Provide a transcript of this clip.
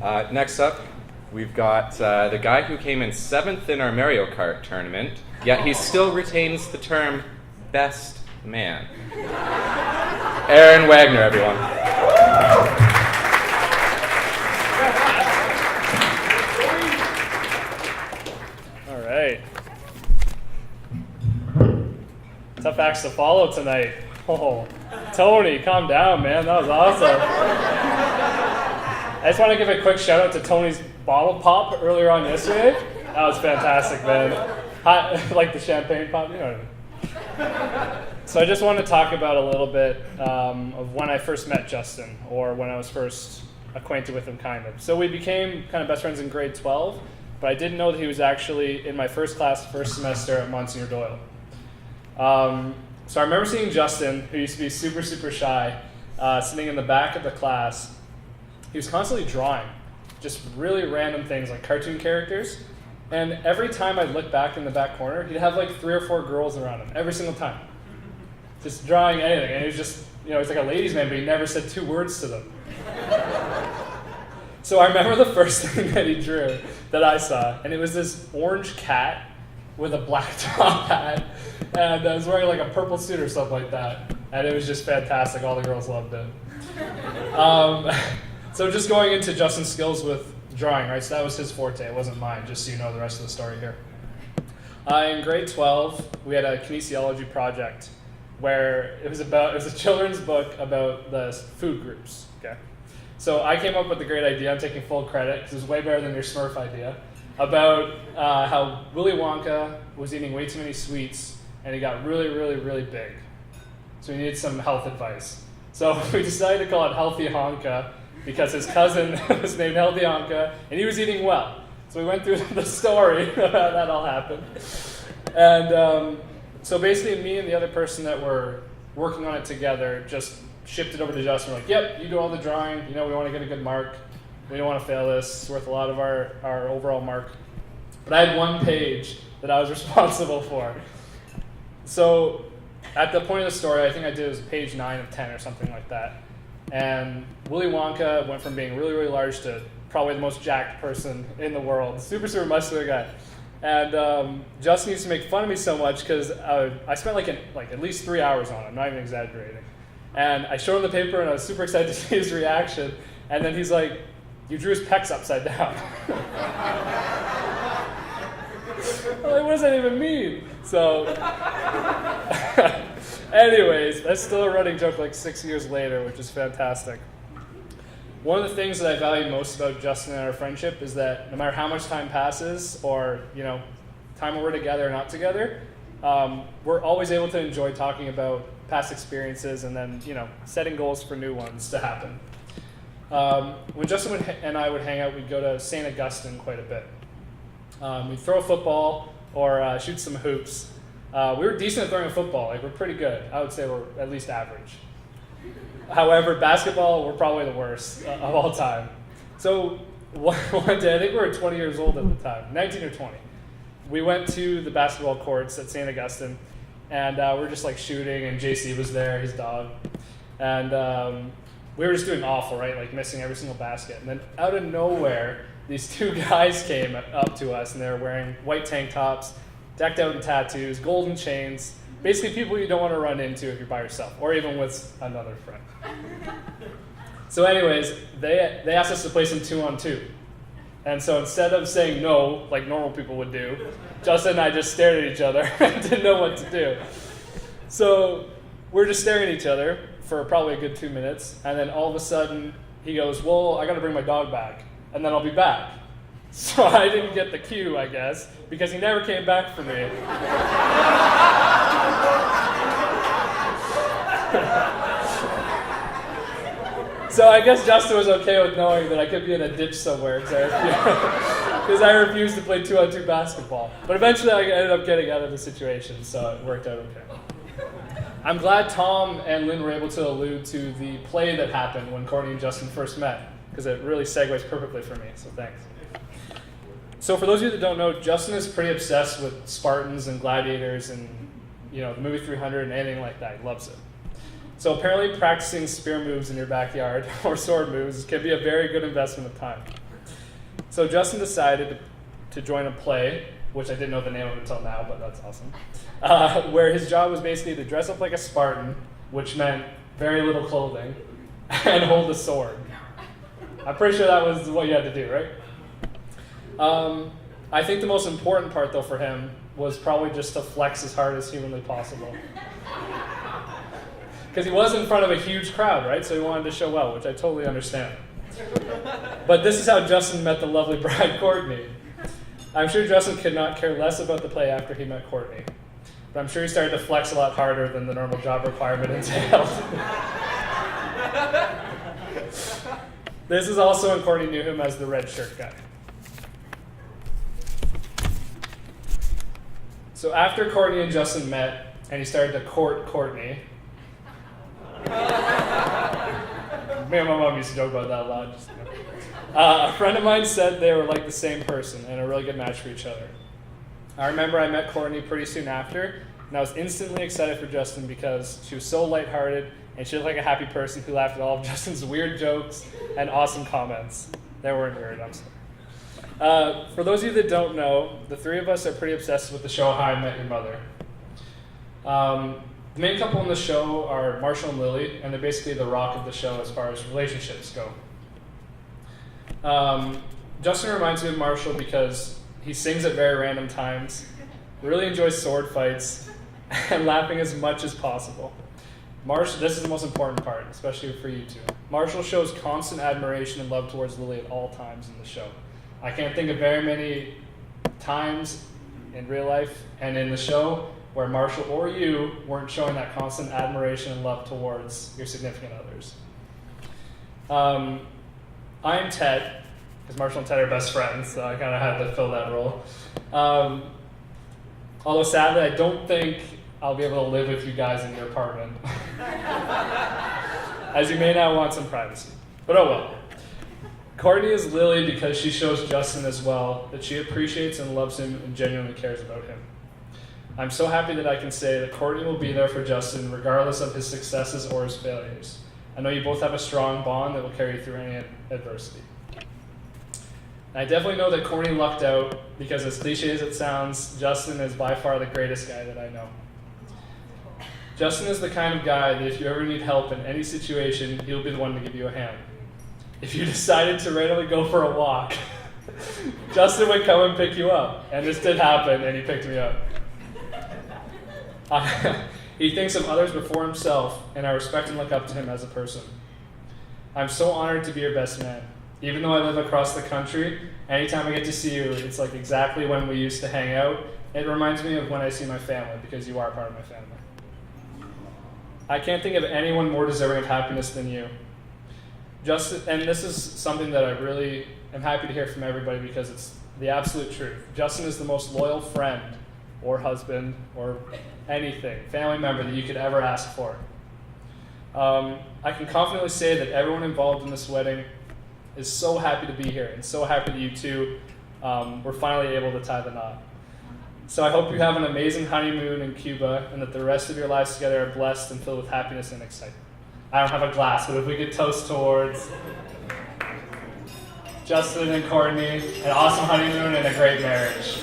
Next up, we've got the guy who came in 7th in our Mario Kart tournament, yet he still retains the term best man. Aaron Wagner, everyone. All right. Tough acts to follow tonight. Oh, Tony, calm down, man. That was awesome. I just want to give a quick shout out to Tony's bottle pop earlier on yesterday. That was fantastic, man. Like the champagne pop, you know what I mean. So I just want to talk about a little bit of when I first met Justin, or when I was first acquainted with him, kind of. So we became kind of best friends in grade 12, but I didn't know that he was actually in my first class, first semester at Monsignor Doyle. So I remember seeing Justin, who used to be super, super shy, sitting in the back of the class. He was constantly drawing just really random things like cartoon characters. And every time I'd look back in the back corner, he'd have like 3 or 4 girls around him, every single time. Just drawing anything. And he was just, he's like a ladies' man, but he never said 2 words to them. So I remember the first thing that he drew that I saw, and it was this orange cat with a black top hat, and I was wearing like a purple suit or something like that, and it was just fantastic. All the girls loved it. So just going into Justin's skills with drawing, right? So that was his forte. It wasn't mine, just so you know the rest of the story here. In grade 12, we had a kinesiology project where it was a children's book about the food groups. Okay, so I came up with the great idea. I'm taking full credit because it was way better than your Smurf idea, about how Willy Wonka was eating way too many sweets and he got really, really, really big. So he needed some health advice. So we decided to call it Healthy Honka because his cousin was named Healthy Honka and he was eating well. So we went through the story of how that all happened. And so basically me and the other person that were working on it together just shipped it over to Justin. We're like, yep, you do all the drawing. We want to get a good mark. We don't want to fail this. It's worth a lot of our overall mark. But I had one page that I was responsible for. So at the point of the story, I think I did it was page 9 of 10 or something like that. And Willy Wonka went from being really, really large to probably the most jacked person in the world. Super, super muscular guy. And Justin used to make fun of me so much because I spent like at least 3 hours on it. I'm not even exaggerating. And I showed him the paper and I was super excited to see his reaction. And then he's like, "You drew his pecs upside down." I'm like, what does that even mean? So, anyways, that's still a running joke like 6 years later, which is fantastic. One of the things that I value most about Justin and our friendship is that no matter how much time passes or, time when we're together or not together, we're always able to enjoy talking about past experiences and then, setting goals for new ones to happen. When Justin and I would hang out, we'd go to St. Augustine quite a bit. We'd throw a football or shoot some hoops. We were decent at throwing a football. We're pretty good. I would say we're at least average. However, basketball, we're probably the worst of all time. So one day, I think we were 20 years old at the time, 19 or 20. We went to the basketball courts at St. Augustine, and we were just like shooting, and JC was there, his dog. And we were just doing awful, right? Like missing every single basket. And then out of nowhere, these 2 guys came up to us, and they were wearing white tank tops, decked out in tattoos, golden chains. Basically people you don't want to run into if you're by yourself, or even with another friend. So anyways, they asked us to play some 2-on-2. And so instead of saying no, like normal people would do, Justin and I just stared at each other and didn't know what to do. So we're just staring at each other for probably a good 2 minutes, and then all of a sudden he goes, "Well, I got to bring my dog back, and then I'll be back." So I didn't get the cue, I guess, because he never came back for me. So I guess Justin was okay with knowing that I could be in a ditch somewhere because I refused to play 2-on-2 basketball. But eventually I ended up getting out of the situation, so it worked out okay. I'm glad Tom and Lynn were able to allude to the play that happened when Courtney and Justin first met, because it really segues perfectly for me, so thanks. So for those of you that don't know, Justin is pretty obsessed with Spartans and gladiators and the movie 300 and anything like that. He loves it. So apparently practicing spear moves in your backyard or sword moves can be a very good investment of time. So Justin decided to join a play, which I didn't know the name of until now, but that's awesome, where his job was basically to dress up like a Spartan, which meant very little clothing, and hold a sword. I'm pretty sure that was what you had to do, right? I think the most important part, though, for him was probably just to flex as hard as humanly possible. Because he was in front of a huge crowd, right? So he wanted to show well, which I totally understand. But this is how Justin met the lovely bride, Courtney. I'm sure Justin could not care less about the play after he met Courtney. But I'm sure he started to flex a lot harder than the normal job requirement entailed. This is also when Courtney knew him as the red shirt guy. So after Courtney and Justin met, and he started to court Courtney, me and my mom used to joke about that a lot. A friend of mine said they were like the same person and a really good match for each other. I remember I met Courtney pretty soon after, and I was instantly excited for Justin because she was so lighthearted and she looked like a happy person who laughed at all of Justin's weird jokes and awesome comments. They weren't weird, I'm sorry. For those of you that don't know, the three of us are pretty obsessed with the show How I Met Your Mother. The main couple in the show are Marshall and Lily, and they're basically the rock of the show as far as relationships go. Justin reminds me of Marshall because he sings at very random times, really enjoys sword fights, and laughing as much as possible. This is the most important part, especially for you two. Marshall shows constant admiration and love towards Lily at all times in the show. I can't think of very many times in real life and in the show where Marshall or you weren't showing that constant admiration and love towards your significant others. I'm Ted, because Marshall and Ted are best friends, so I kind of had to fill that role. Although sadly, I don't think I'll be able to live with you guys in your apartment, as you may now want some privacy. But oh well. Courtney is Lily because she shows Justin as well that she appreciates and loves him and genuinely cares about him. I'm so happy that I can say that Courtney will be there for Justin regardless of his successes or his failures. I know you both have a strong bond that will carry you through any adversity. And I definitely know that Courtney lucked out because, as cliche as it sounds, Justin is by far the greatest guy that I know. Justin is the kind of guy that if you ever need help in any situation, he'll be the one to give you a hand. If you decided to randomly go for a walk, Justin would come and pick you up. And this did happen, and he picked me up. He thinks of others before himself, and I respect and look up to him as a person. I'm so honored to be your best man. Even though I live across the country, anytime I get to see you, it's like exactly when we used to hang out. It reminds me of when I see my family, because you are part of my family. I can't think of anyone more deserving of happiness than you. And this is something that I really am happy to hear from everybody because it's the absolute truth. Justin is the most loyal friend or husband or anything, family member that you could ever ask for. I can confidently say that everyone involved in this wedding is so happy to be here and so happy that you two were finally able to tie the knot. So I hope you have an amazing honeymoon in Cuba and that the rest of your lives together are blessed and filled with happiness and excitement. I don't have a glass, but if we could toast towards Justin and Courtney, an awesome honeymoon and a great marriage.